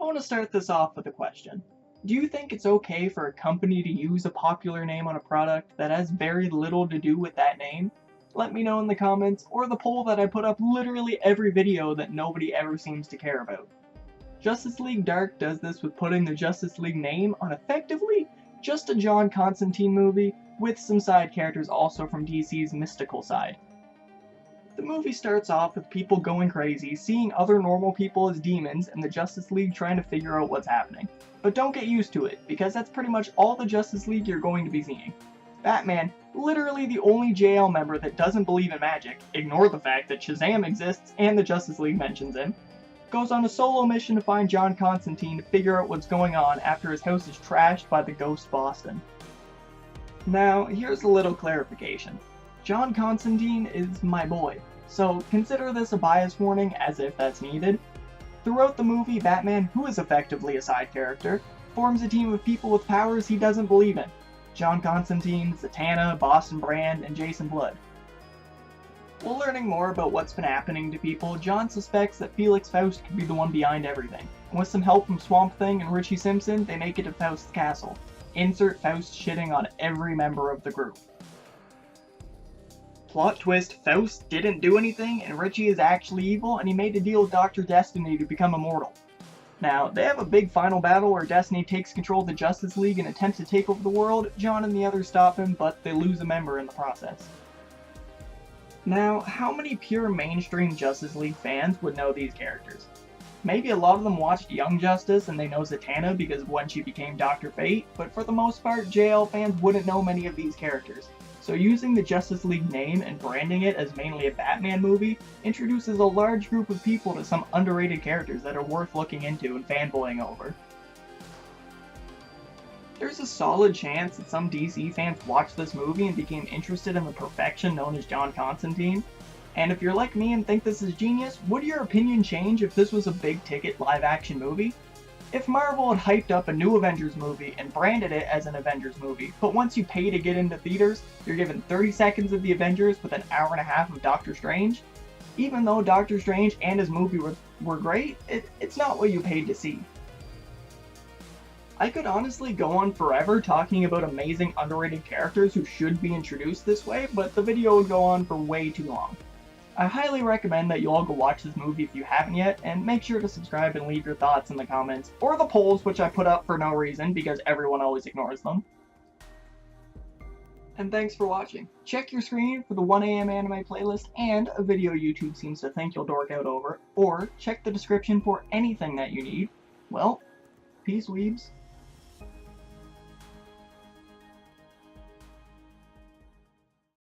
I want to start this off with a question. Do you think it's okay for a company to use a popular name on a product that has very little to do with that name? Let me know in the comments or the poll that I put up literally every video that nobody ever seems to care about. Justice League Dark does this with putting the Justice League name on effectively just a John Constantine movie with some side characters also from DC's mystical side. The movie starts off with people going crazy, seeing other normal people as demons, and the Justice League trying to figure out what's happening. But don't get used to it, because that's pretty much all the Justice League you're going to be seeing. Batman, literally the only JL member that doesn't believe in magic, ignore the fact that Shazam exists and the Justice League mentions him, goes on a solo mission to find John Constantine to figure out what's going on after his house is trashed by the ghost Boston. Now, here's a little clarification. John Constantine is my boy, so consider this a bias warning as if that's needed. Throughout the movie, Batman, who is effectively a side character, forms a team of people with powers he doesn't believe in. John Constantine, Zatanna, Boston Brand, and Jason Blood. While learning more about what's been happening to people, John suspects that Felix Faust could be the one behind everything. And with some help from Swamp Thing and Richie Simpson, they make it to Faust's castle. Insert Faust shitting on every member of the group. Plot twist, Faust didn't do anything, and Richie is actually evil, and he made a deal with Dr. Destiny to become immortal. Now, they have a big final battle where Destiny takes control of the Justice League and attempts to take over the world. John and the others stop him, but they lose a member in the process. Now, how many pure mainstream Justice League fans would know these characters? Maybe a lot of them watched Young Justice and they know Zatanna because of when she became Dr. Fate, but for the most part, JL fans wouldn't know many of these characters. So using the Justice League name and branding it as mainly a Batman movie introduces a large group of people to some underrated characters that are worth looking into and fanboying over. There's a solid chance that some DC fans watched this movie and became interested in the perfection known as John Constantine. And if you're like me and think this is genius, would your opinion change if this was a big-ticket live-action movie? If Marvel had hyped up a new Avengers movie and branded it as an Avengers movie, but once you pay to get into theaters, you're given 30 seconds of the Avengers with an hour and a half of Doctor Strange, even though Doctor Strange and his movie were great, it's not what you paid to see. I could honestly go on forever talking about amazing underrated characters who should be introduced this way, but the video would go on for way too long. I highly recommend that you all go watch this movie if you haven't yet, and make sure to subscribe and leave your thoughts in the comments, or the polls which I put up for no reason because everyone always ignores them. And thanks for watching. Check your screen for the 1am anime playlist and a video YouTube seems to think you'll dork out over, or check the description for anything that you need. Well, peace weebs.